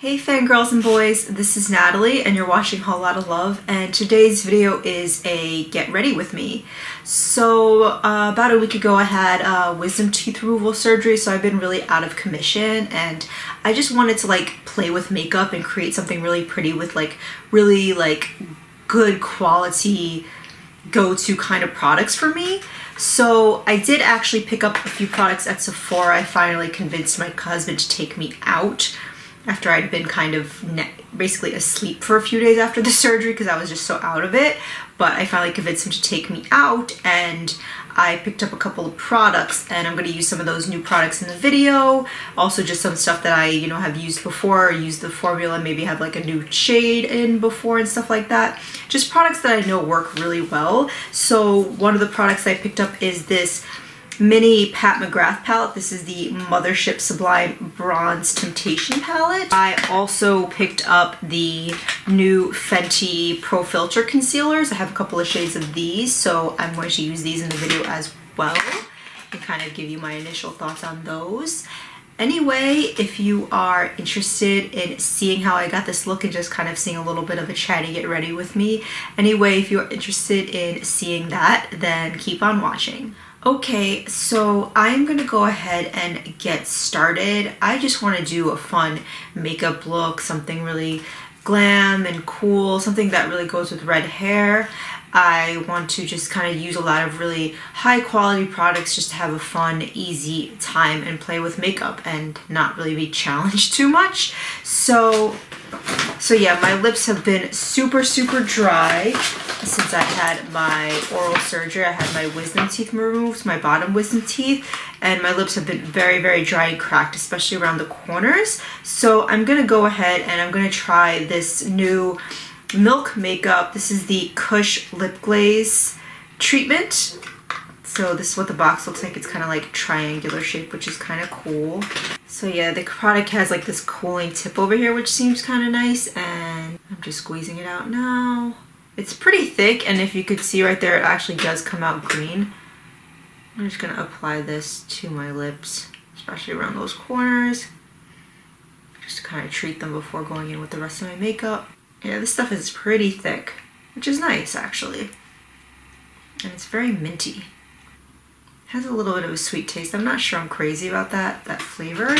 Hey fangirls and boys, this is Natalie and you're watching Whole Lotta Love, and today's video is a get ready with me. So about a week ago I had wisdom teeth removal surgery, so I've been really out of commission and I just wanted to play with makeup and create something really pretty with really good quality go-to kind of products for me. So I did actually pick up a few products at Sephora. I finally convinced my husband to take me out after I'd been kind of basically asleep for a few days after the surgery because I was just so out of it. But I finally convinced him to take me out and I picked up a couple of products, and I'm going to use some of those new products in the video. Also just some stuff that I, have used before, or used the formula, maybe have a new shade in before and stuff like that. Just products that I know work really well. So one of the products I picked up is this mini McGrath palette. This is the Mthrshp Sublime Bronze Temptation palette. I also picked up the new Fenty Pro Filt'r concealers. I have a couple of shades of these, so I'm going to use these in the video as well and kind of give you my initial thoughts on those. Anyway, if you are interested in seeing how I got this look and just kind of seeing a little bit of a chatty get ready with me, anyway, if you're interested in seeing that, then keep on watching. Okay, so I'm gonna go ahead and get started. I just want to do a fun makeup look, something really glam and cool, something that really goes with red hair. I want to just kind of use a lot of really high quality products just to have a fun, easy time and play with makeup and not really be challenged too much. So yeah, my lips have been super dry since I had my oral surgery. I had my wisdom teeth removed, my bottom wisdom teeth, and my lips have been very dry and cracked, especially around the corners. So I'm gonna go ahead and I'm gonna try this new Milk makeup. This is the Kush lip glaze treatment. So this is what the box looks like. It's kind of triangular shape, which is kind of cool. So yeah, the product has this cooling tip over here, which seems kind of nice, and I'm just squeezing it out now. It's pretty thick, and if you could see right there, it actually does come out green. I'm just gonna apply this to my lips, especially around those corners, just to kind of treat them before going in with the rest of my makeup. Yeah, this stuff is pretty thick, which is nice actually. And it's very minty. Has a little bit of a sweet taste. I'm not sure I'm crazy about that flavor,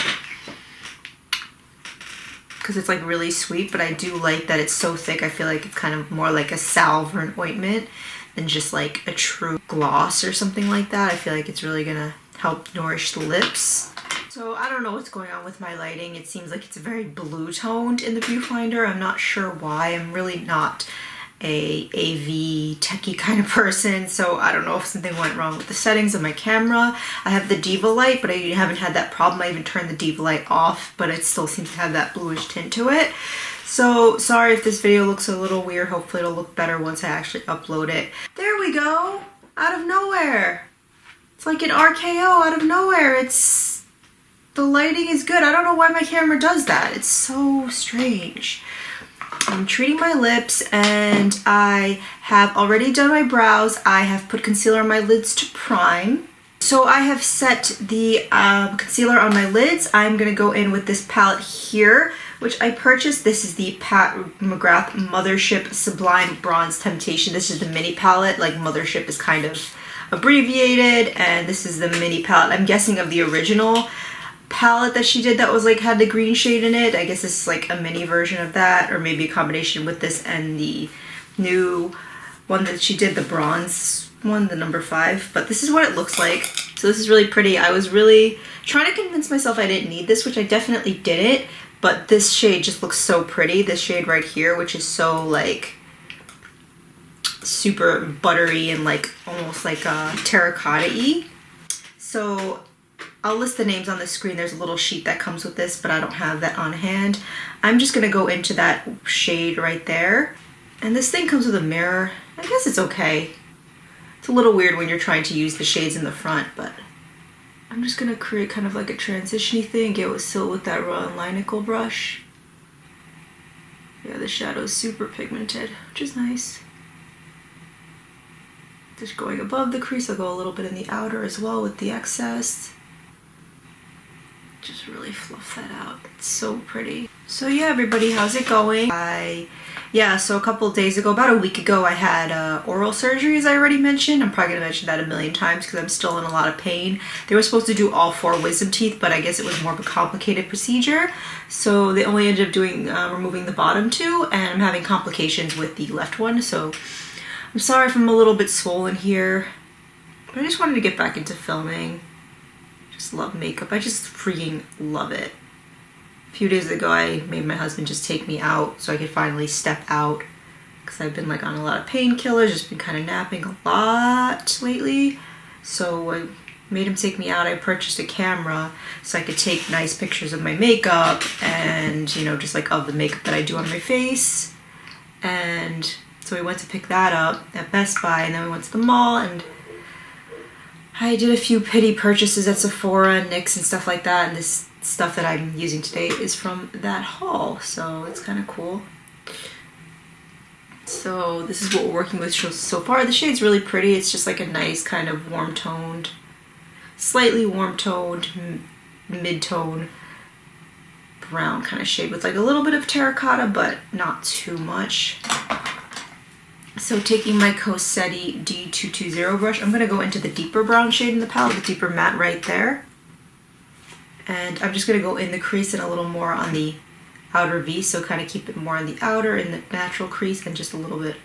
because it's really sweet, but I do like that it's so thick. I feel like it's kind of more like a salve or an ointment than just a true gloss or something like that. I feel like it's really gonna help nourish the lips. So I don't know what's going on with my lighting. It seems like it's very blue toned in the viewfinder. I'm not sure why. I'm really not a AV techie kind of person, so I don't know if something went wrong with the settings of my camera. I have the Diva light, but I haven't had that problem. I even turned the Diva light off, but it still seems to have that bluish tint to it. So sorry if this video looks a little weird. Hopefully it'll look better once I actually upload it. There we go! Out of nowhere! It's like an RKO out of nowhere. The lighting is good. I don't know why my camera does that. It's so strange. I'm treating my lips, and I have already done my brows. I have put concealer on my lids to prime. So I have set the concealer on my lids. I'm going to go in with this palette here, which I purchased. This is the McGrath Mthrshp Sublime Bronze Temptation. This is the mini palette. Mthrshp is kind of abbreviated, and this is the mini palette. I'm guessing of the original palette that she did that was had the green shade in it. I guess this is a mini version of that, or maybe a combination with this and the new one that she did, the bronze one, the number 5. But this is what it looks like. So this is really pretty. I was really trying to convince myself I didn't need this, which I definitely didn't, but this shade just looks so pretty. This shade right here, which is so super buttery and almost terracotta-y. So I'll list the names on the screen. There's a little sheet that comes with this, but I don't have that on hand. I'm just gonna go into that shade right there. And this thing comes with a mirror. I guess it's okay. It's a little weird when you're trying to use the shades in the front, but I'm just gonna create kind of a transition-y thing, get still with that raw and line nickel brush. Yeah, the shadow is super pigmented, which is nice. Just going above the crease, I'll go a little bit in the outer as well with the excess. Just really fluff that out. It's so pretty. So yeah, everybody, how's it going? Yeah, so a couple of days ago, about a week ago, I had oral surgery, as I already mentioned. I'm probably gonna mention that a million times because I'm still in a lot of pain. They were supposed to do all 4 wisdom teeth, but I guess it was more of a complicated procedure. So they only ended up doing removing the bottom 2, and I'm having complications with the left one. So I'm sorry if I'm a little bit swollen here, but I just wanted to get back into filming. Just love makeup. I just freaking love it. A few days ago, I made my husband just take me out so I could finally step out because I've been like on a lot of painkillers, just been kind of napping a lot lately. So I made him take me out. I purchased a camera so I could take nice pictures of my makeup and, you know, just like of the makeup that I do on my face. And so we went to pick that up at Best Buy, and then we went to the mall, and I did a few pity purchases at Sephora and NYX and stuff like that, and this stuff that I'm using today is from that haul, so it's kind of cool. So this is what we're working with so far. The shade's really pretty. It's just like a nice kind of warm-toned, slightly warm-toned, mid-tone brown kind of shade with like a little bit of terracotta, but not too much. So taking my Chatty D220 brush, I'm going to go into the deeper brown shade in the palette, the deeper matte right there. And I'm just going to go in the crease and a little more on the outer V, so kind of keep it more on the outer in the natural crease and just a little bit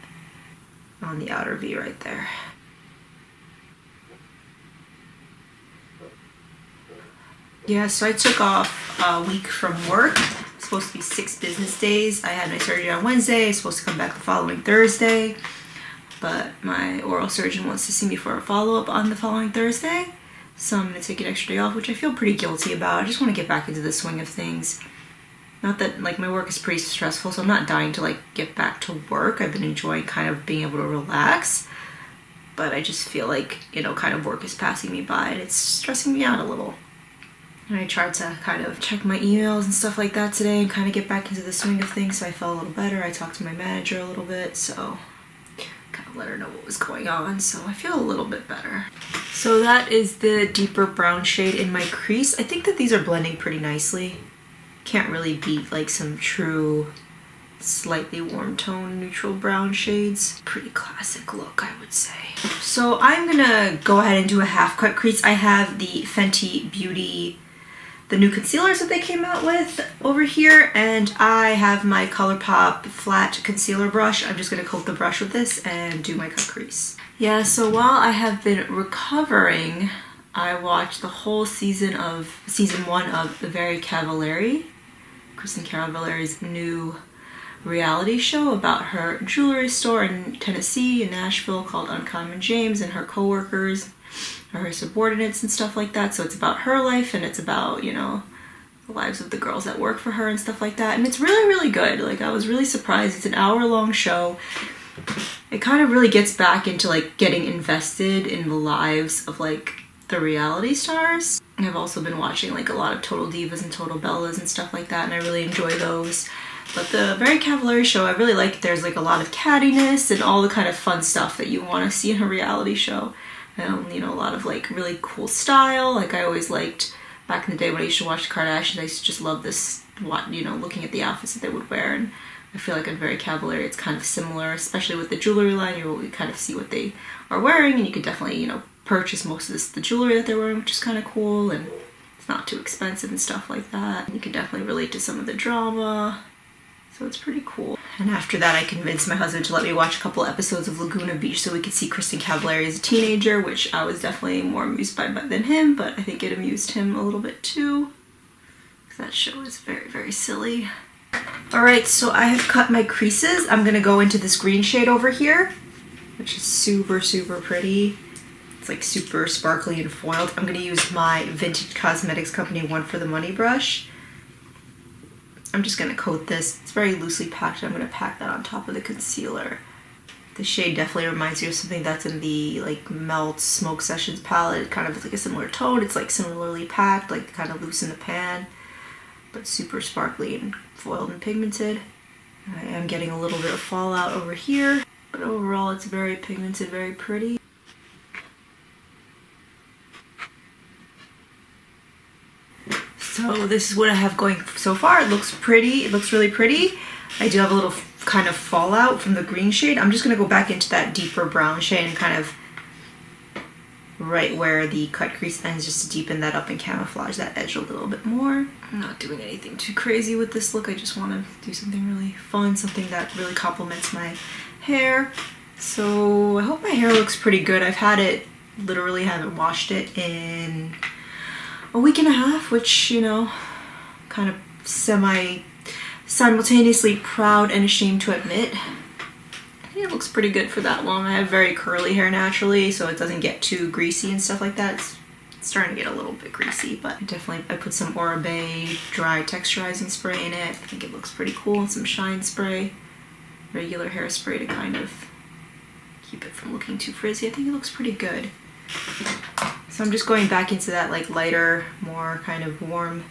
on the outer V right there. Yeah, so I took off a week from work. It's supposed to be 6 business days. I had my surgery on Wednesday. I was supposed to come back the following Thursday, but my oral surgeon wants to see me for a follow-up on the following Thursday. So I'm going to take an extra day off, which I feel pretty guilty about. I just want to get back into the swing of things. Not that, like, my work is pretty stressful, so I'm not dying to, like, get back to work. I've been enjoying kind of being able to relax. But I just feel like, you know, kind of work is passing me by, and it's stressing me out a little. And I tried to kind of check my emails and stuff like that today and kind of get back into the swing of things, so I felt a little better. I talked to my manager a little bit, so kind of let her know what was going on, so I feel a little bit better. So that is the deeper brown shade in my crease. I think that these are blending pretty nicely. Can't really beat like some true slightly warm tone neutral brown shades. Pretty classic look, I would say. So I'm gonna go ahead and do a half cut crease. I have the Fenty Beauty, the new concealers that they came out with over here, and I have my ColourPop flat concealer brush. I'm just gonna coat the brush with this and do my cut crease. Yeah, so while I have been recovering, I watched the whole season 1 of The Very Cavallari, Kristin Cavallari's new reality show about her jewelry store in Tennessee, in Nashville, called Uncommon James, and her co-workers, or her subordinates and stuff like that. So it's about her life, and it's about, you know, the lives of the girls that work for her and stuff like that. And it's really, really good. Like, I was really surprised. It's an hour-long show. It kind of really gets back into, like, getting invested in the lives of, like, the reality stars. I've also been watching, like, a lot of Total Divas and Total Bellas and stuff like that, and I really enjoy those. But the Very Cavallari show, I really like. There's, like, a lot of cattiness and all the kind of fun stuff that you want to see in a reality show. You know, a lot of, like, really cool style. Like, I always liked, back in the day when I used to watch the Kardashians, I used to just love this, you know, looking at the outfits that they would wear. And I feel like in Very Cavallari it's kind of similar, especially with the jewelry line. You kind of see what they are wearing, and you could definitely, you know, purchase most of the jewelry that they're wearing, which is kind of cool, and it's not too expensive and stuff like that. You can definitely relate to some of the drama, so it's pretty cool. And after that, I convinced my husband to let me watch a couple episodes of Laguna Beach so we could see Kristin Cavallari as a teenager, which I was definitely more amused by than him, but I think it amused him a little bit too, because that show is very, very silly. Alright, so I have cut my creases. I'm gonna go into this green shade over here, which is super, super pretty. It's like super sparkly and foiled. I'm gonna use my Vintage Cosmetics Company One for the Money brush. I'm just gonna coat this. It's very loosely packed. I'm gonna pack that on top of the concealer. The shade definitely reminds you of something that's in the like Melt Smoke Sessions palette, kind of like a similar tone. It's like similarly packed, like kind of loose in the pan, but super sparkly and foiled and pigmented. I am getting a little bit of fallout over here, but overall it's very pigmented, very pretty. So this is what I have going so far. It looks pretty. It looks really pretty. I do have a little kind of fallout from the green shade. I'm just going to go back into that deeper brown shade and kind of right where the cut crease ends, just to deepen that up and camouflage that edge a little bit more. I'm not doing anything too crazy with this look. I just want to do something really fun, something that really complements my hair. So I hope my hair looks pretty good. I've had it, literally haven't washed it in a week and a half, which, you know, kind of simultaneously proud and ashamed to admit. It looks pretty good for that long. I have very curly hair naturally, so it doesn't get too greasy and stuff like that. It's starting to get a little bit greasy, but I put some Oribe dry texturizing spray in it. I think it looks pretty cool. And some shine spray, regular hairspray to kind of keep it from looking too frizzy. I think it looks pretty good. So I'm just going back into that like lighter, more kind of warm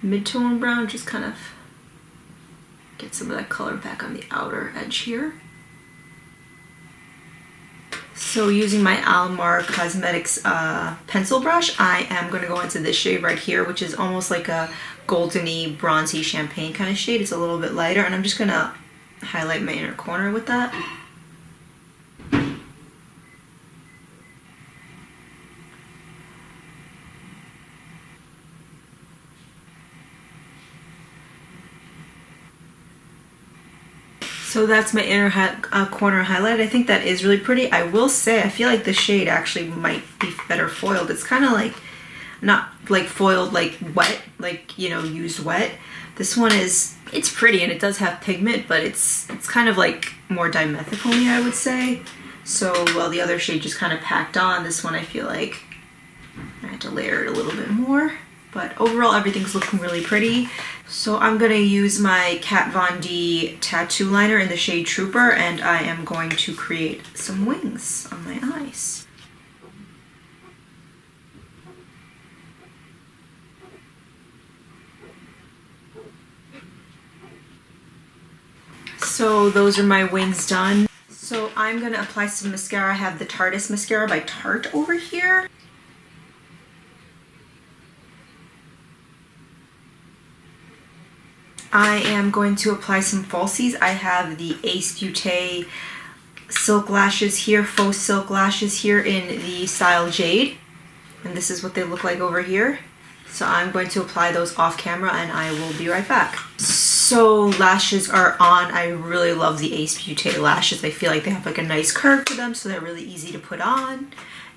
mid-tone brown, just kind of get some of that color back on the outer edge here. So using my Almar Cosmetics pencil brush, I am going to go into this shade right here, which is almost like a goldeny, bronzy champagne kind of shade. It's a little bit lighter, and I'm just going to highlight my inner corner with that. So that's my inner corner highlight. I think that is really pretty. I will say, I feel like the shade actually might be better foiled. It's kind of like, not like foiled like wet, like, you know, used wet. This one is, it's pretty and it does have pigment, but it's kind of like more dimethicone, I would say. So while the other shade just kind of packed on, this one I feel like I had to layer it a little bit more. But overall, everything's looking really pretty. So I'm gonna use my Kat Von D tattoo liner in the shade Trooper, and I am going to create some wings on my eyes. So those are my wings done. So I'm gonna apply some mascara. I have the Tartiest mascara by Tarte over here. I am going to apply some falsies. I have the Ace Beauté silk lashes here, faux silk lashes here in the style Jade. And this is what they look like over here. So I'm going to apply those off camera and I will be right back. So lashes are on. I really love the Ace Beauté lashes. I feel like they have like a nice curve to them, so they're really easy to put on.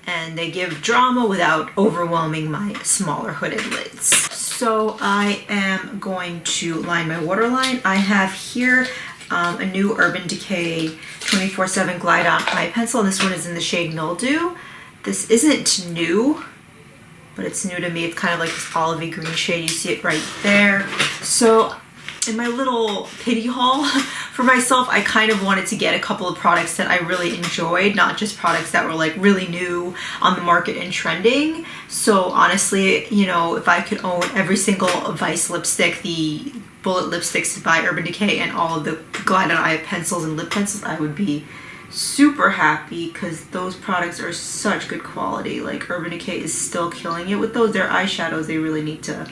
And they give drama without overwhelming my smaller hooded lids. So I am going to line my waterline. I have here a new Urban Decay 24/7 Glide On eye pencil. This one is in the shade Mildew. This isn't new, but it's new to me. It's kind of like this olivey green shade. You see it right there. So in my little pity haul for myself, I kind of wanted to get a couple of products that I really enjoyed, not just products that were like really new on the market and trending. So honestly, you know, if I could own every single Vice lipstick, the Bullet lipsticks by Urban Decay, and all of the Glide On eye pencils and lip pencils, I would be super happy, because those products are such good quality. Like Urban Decay is still killing it with those. Their eyeshadows, they really need to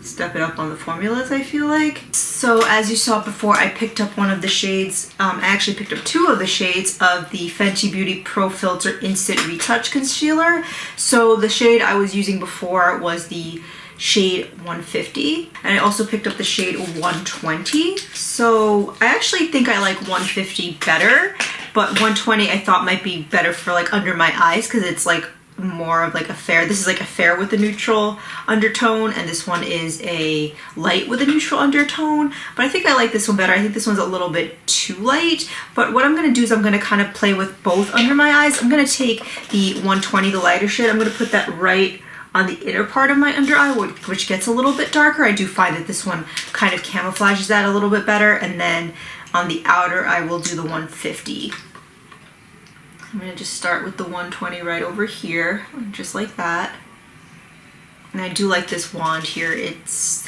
step it up on the formulas, I feel like. So as you saw before, I picked up one of the shades, I actually picked up two of the shades of the Fenty Beauty Pro Filt'r Instant Retouch Concealer. So the shade I was using before was the shade 150, and I also picked up the shade 120. So I actually think I like 150 better, but 120 I thought might be better for like under my eyes, because it's like more of like a fair. This is like a fair with a neutral undertone, and this one is a light with a neutral undertone. But I think I like this one better. I think this one's a little bit too light. But what I'm going to do is I'm going to kind of play with both under my eyes. I'm going to take the 120, the lighter shade, I'm going to put that right on the inner part of my under eye, which gets a little bit darker. I do find that this one kind of camouflages that a little bit better. And then on the outer, I will do the 150. I'm going to just start with the 120 right over here, just like that. And I do like this wand here. It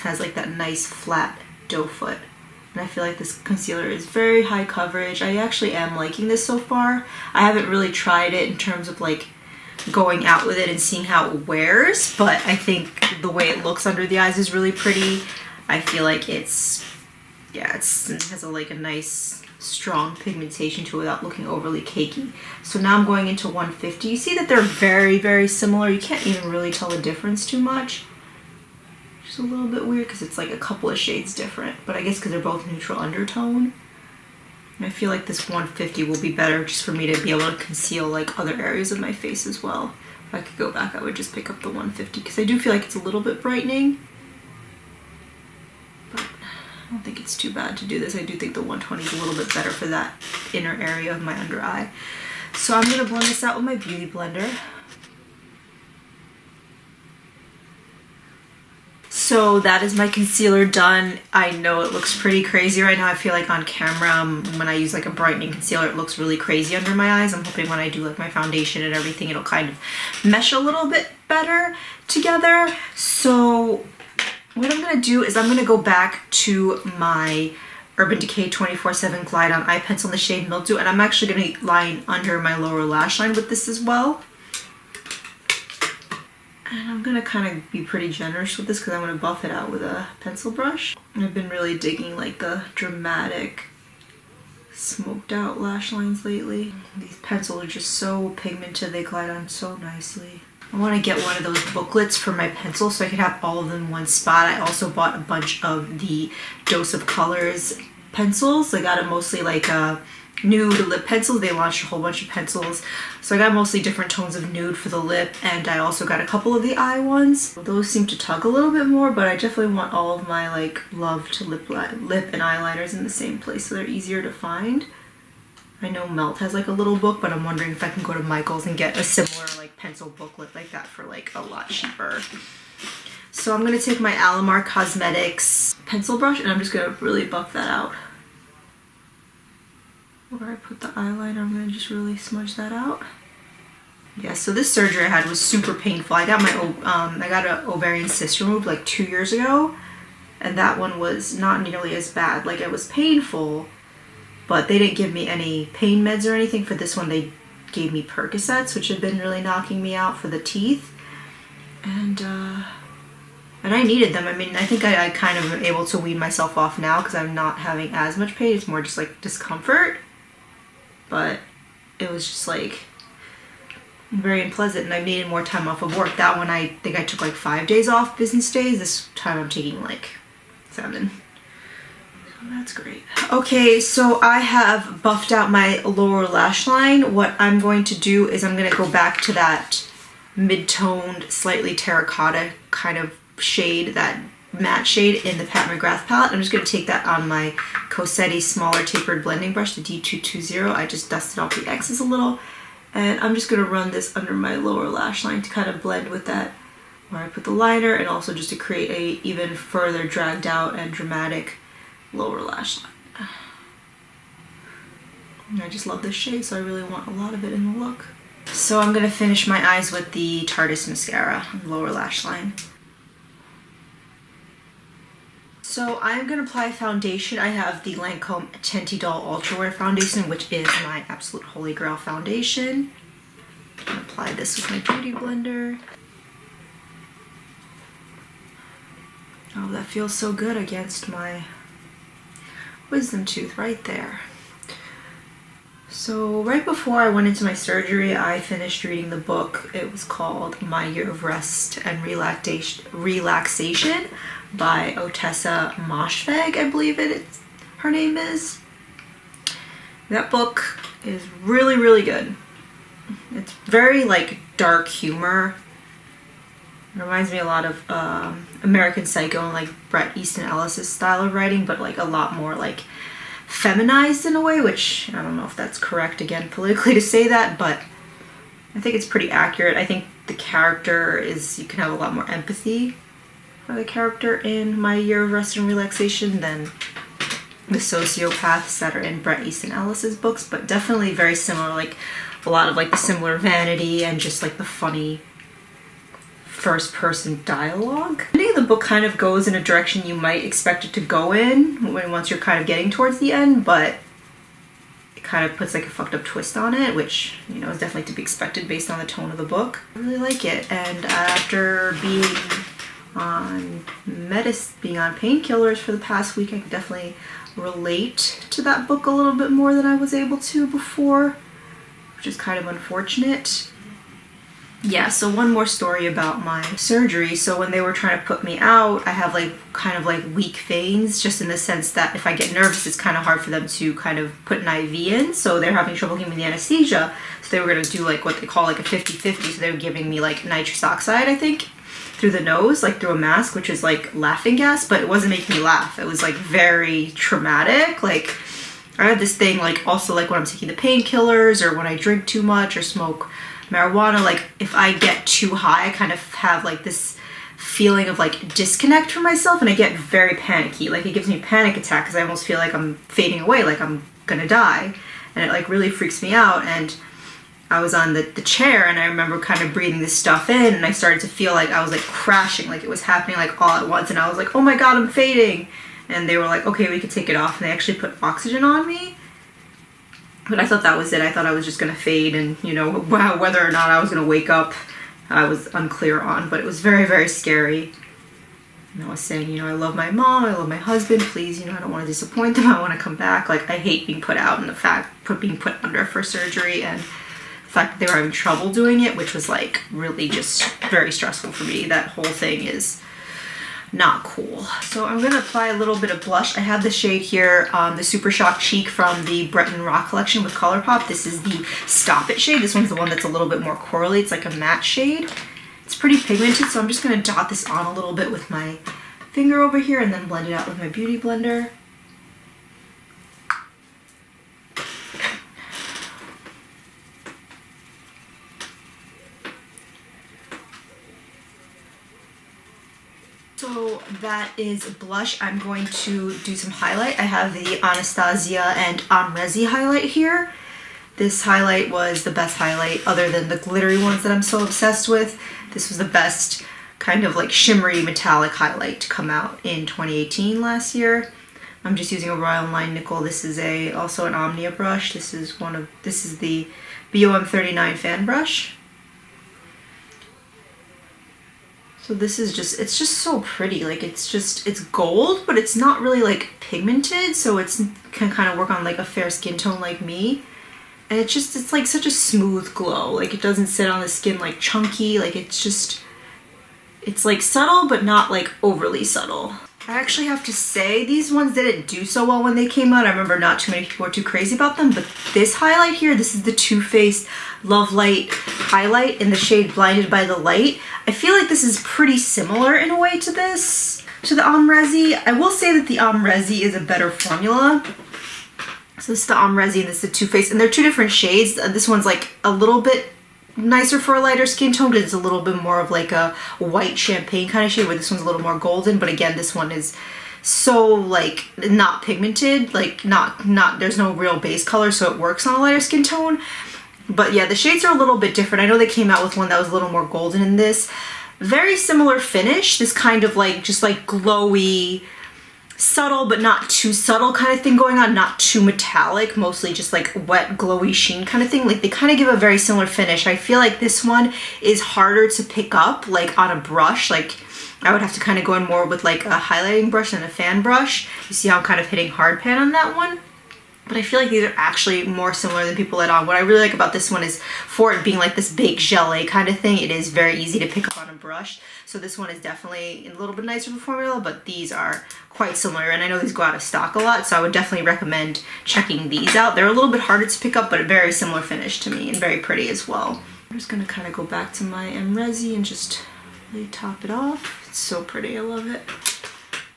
has like that nice flat doe foot. And I feel like this concealer is very high coverage. I actually am liking this so far. I haven't really tried it in terms of like going out with it and seeing how it wears, but I think the way it looks under the eyes is really pretty. I feel like it has like a nice strong pigmentation to it without looking overly cakey. So now I'm going into 150. You see that they're very, very similar. You can't even really tell the difference too much. Just a little bit weird because it's like a couple of shades different, but I guess because they're both neutral undertone. And I feel like this 150 will be better just for me to be able to conceal like other areas of my face as well. If I could go back, I would just pick up the 150 because I do feel like it's a little bit brightening. But I don't think it's too bad to do this. I do think the 120 is a little bit better for that inner area of my under eye. So I'm going to blend this out with my Beauty Blender. So that is my concealer done. I know it looks pretty crazy right now. I feel like on camera, when I use like a brightening concealer, it looks really crazy under my eyes. I'm hoping when I do like my foundation and everything, it'll kind of mesh a little bit better together. So what I'm gonna do is I'm gonna go back to my Urban Decay 24/7 Glide On Eye Pencil in the shade Mildew, and I'm actually gonna line under my lower lash line with this as well. And I'm gonna kind of be pretty generous with this because I'm gonna buff it out with a pencil brush. I've been really digging like the dramatic smoked out lash lines lately. These pencils are just so pigmented, they glide on so nicely. I want to get one of those booklets for my pencil so I can have all of them in one spot. I also bought a bunch of the Dose of Colors pencils. I got it mostly like nude lip pencils. They launched a whole bunch of pencils. So I got mostly different tones of nude for the lip, and I also got a couple of the eye ones. Those seem to tug a little bit more, but I definitely want all of my like love to lip and eyeliners in the same place so they're easier to find. I know Melt has like a little book, but I'm wondering if I can go to Michael's and get a similar like pencil booklet like that for like a lot cheaper. So I'm gonna take my Alamar Cosmetics pencil brush and I'm just gonna really buff that out. Where I put the eyeliner, I'm gonna just really smudge that out. Yeah, so this surgery I had was super painful. I got I got an ovarian cyst removed like 2 years ago, and that one was not nearly as bad. Like it was painful, but they didn't give me any pain meds or anything. For this one, they gave me Percocets, which have been really knocking me out for the teeth, and I needed them. I mean, I think I kind of am able to wean myself off now because I'm not having as much pain. It's more just like discomfort. But it was just like very unpleasant, and I needed more time off of work. That one I think I took like 5 days off, business days. This time I'm taking like 7. So that's great. Okay, so I have buffed out my lower lash line. What I'm going to do is I'm going to go back to that mid-toned, slightly terracotta kind of shade, that matte shade in the Pat McGrath palette. I'm just going to take that on my Cossetti smaller tapered blending brush, the D220. I just dusted off the excess a little, and I'm just going to run this under my lower lash line to kind of blend with that where I put the liner, and also just to create a even further dragged out and dramatic lower lash line. And I just love this shade, so I really want a lot of it in the look. So I'm going to finish my eyes with the Tartiest mascara on the lower lash line. So I'm going to apply foundation. I have the Lancome Tenti Doll Ultra Wear Foundation, which is my absolute holy grail foundation. I'm going to apply this with my Beauty Blender. Oh, that feels so good against my wisdom tooth right there. So right before I went into my surgery, I finished reading the book. It was called My Year of Rest and Relaxation by Otessa Moshfegh, I believe her name is. That book is really, really good. It's very like dark humor. It reminds me a lot of American Psycho and like Bret Easton Ellis's style of writing, but like a lot more like feminized in a way, which I don't know if that's correct again politically to say that, but I think it's pretty accurate. I think the character is, you can have a lot more empathy for the character in My Year of Rest and Relaxation than the sociopaths that are in Bret Easton Ellis's books, but definitely very similar, like a lot of like the similar vanity and just like the funny first person dialogue. I think the book kind of goes in a direction you might expect it to go in once you're kind of getting towards the end, but it kind of puts like a fucked up twist on it, which, you know, is definitely to be expected based on the tone of the book. I really like it, and after being on painkillers for the past week, I can definitely relate to that book a little bit more than I was able to before, which is kind of unfortunate. Yeah, so one more story about my surgery. So when they were trying to put me out, I have like kind of like weak veins, just in the sense that if I get nervous, it's kind of hard for them to kind of put an IV in. So they're having trouble giving me the anesthesia. So they were going to do like what they call like a 50-50. So they were giving me like nitrous oxide, I think, through the nose, like through a mask, which is like laughing gas, but it wasn't making me laugh. It was like very traumatic. Like I had this thing, like also like when I'm taking the painkillers or when I drink too much or smoke marijuana, like if I get too high, I kind of have like this feeling of like disconnect from myself, and I get very panicky. Like it gives me a panic attack because I almost feel like I'm fading away, like I'm gonna die, and it like really freaks me out. And I was on the chair, and I remember kind of breathing this stuff in, and I started to feel like I was like crashing, like it was happening like all at once, and I was like, oh my god, I'm fading. And they were like, okay, we could take it off, and they actually put oxygen on me. But I thought that was it. I thought I was just gonna fade, and you know, whether or not I was gonna wake up, I was unclear on, but it was very, very scary. And I was saying, you know, I love my mom, I love my husband, please, you know, I don't want to disappoint them, I want to come back. Like, I hate being put out, and the fact being put under for surgery, and the fact that they were having trouble doing it, which was like really just very stressful for me. That whole thing is not cool. So I'm gonna apply a little bit of blush. I have the shade here, the Super Shock Cheek from the Bretton Rock collection with ColourPop. This is the Stop It shade. This one's the one that's a little bit more corally. It's like a matte shade. It's pretty pigmented, so I'm just gonna dot this on a little bit with my finger over here and then blend it out with my beauty blender. So that is blush. I'm going to do some highlight. I have the Anastasia and Amrezi highlight here. This highlight was the best highlight other than the glittery ones that I'm so obsessed with. This was the best kind of like shimmery metallic highlight to come out in 2018 last year. I'm just using a Royal Line Nickel. This is also an Omnia brush. This is the BOM 39 fan brush. So this is just, it's just so pretty. Like it's gold, but it's not really like pigmented, so it can kind of work on like a fair skin tone like me. And it's like such a smooth glow. Like it doesn't sit on the skin like chunky. Like it's like subtle, but not like overly subtle. I actually have to say these ones didn't do so well when they came out. I remember not too many people were too crazy about them, but this highlight here, this is the Too Faced Love Light highlight in the shade Blinded by the Light. I feel like this is pretty similar in a way to the Amrezi. I will say that the Amrezi is a better formula. So this is the Amrezi and this is the Too Faced, and they're two different shades. This one's like a little bit nicer for a lighter skin tone, but it's a little bit more of like a white champagne kind of shade, where this one's a little more golden. But again, this one is so like not pigmented, like not there's no real base color, so it works on a lighter skin tone. But yeah, the shades are a little bit different. I know they came out with one that was a little more golden in this. Very similar finish, this kind of like just like glowy, subtle but not too subtle kind of thing going on, not too metallic, mostly just like wet glowy sheen kind of thing. Like they kind of give a very similar finish. I feel like this one is harder to pick up like on a brush. Like I would have to kind of go in more with like a highlighting brush than a fan brush. You see how I'm kind of hitting hard pan on that one? But I feel like these are actually more similar than people let on. What I really like about this one is for it being like this big gelée kind of thing, it is very easy to pick up on a brush. So this one is definitely a little bit nicer of a formula, but these are quite similar. And I know these go out of stock a lot, so I would definitely recommend checking these out. They're a little bit harder to pick up, but a very similar finish to me and very pretty as well. I'm just gonna kind of go back to my Amrezi and just really top it off. It's so pretty, I love it.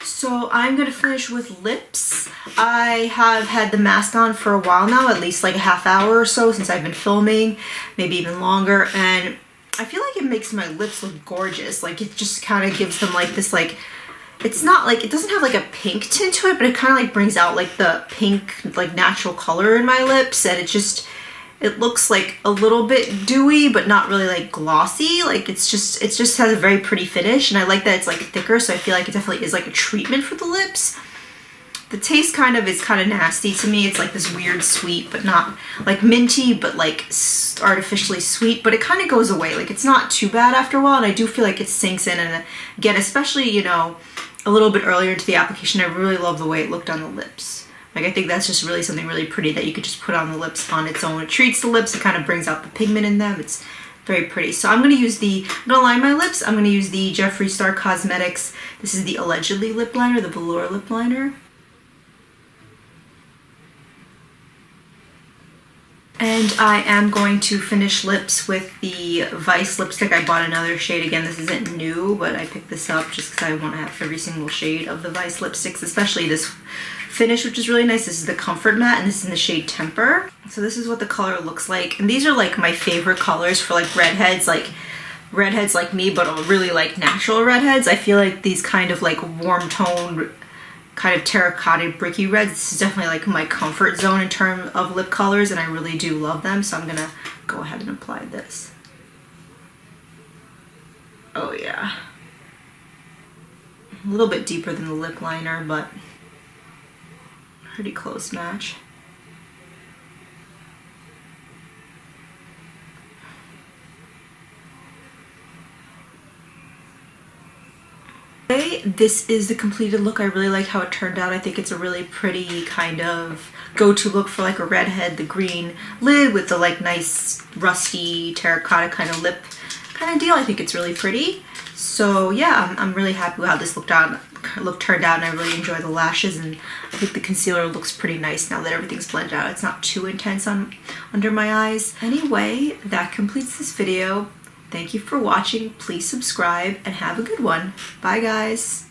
So I'm gonna finish with lips. I have had the mask on for a while now, at least like a half hour or so since I've been filming, maybe even longer, and I feel like it makes my lips look gorgeous. Like it just kind of gives them like this like, it's not like, it doesn't have like a pink tint to it, but it kind of like brings out like the pink like natural color in my lips, and it looks like a little bit dewy, but not really like glossy. Like it just has a very pretty finish, and I like that it's like thicker, so I feel like it definitely is like a treatment for the lips. The taste kind of is kind of nasty to me. It's like this weird sweet, but not like minty, but like artificially sweet, but it kind of goes away. Like it's not too bad after a while, and I do feel like it sinks in. And again, especially, you know, a little bit earlier into the application, I really love the way it looked on the lips. Like I think that's just really something really pretty that you could just put on the lips on its own. It treats the lips, it kind of brings out the pigment in them. It's very pretty. So I'm going to line my lips. I'm going to use the Jeffree Star Cosmetics. This is the Allegedly lip liner, the velour lip liner. And I am going to finish lips with the Vice lipstick. I bought another shade. Again, this isn't new, but I picked this up just because I want to have every single shade of the Vice lipsticks, especially this finish, which is really nice. This is the Comfort Matte, and this is in the shade Temper. So this is what the color looks like. And these are like my favorite colors for like redheads like me, but really like natural redheads. I feel like these kind of like warm toned, kind of terracotta bricky reds, this is definitely like my comfort zone in terms of lip colors, and I really do love them. So I'm gonna go ahead and apply this. Oh yeah. A little bit deeper than the lip liner, but pretty close match. This is the completed look. I really like how it turned out. I think it's a really pretty kind of go-to look for like a redhead. The green lid with the like nice rusty terracotta kind of lip kind of deal. I think it's really pretty. So yeah, I'm really happy with how this turned out, and I really enjoy the lashes, and I think the concealer looks pretty nice now that everything's blended out. It's not too intense under my eyes. Anyway, that completes this video. Thank you for watching. Please subscribe and have a good one. Bye guys.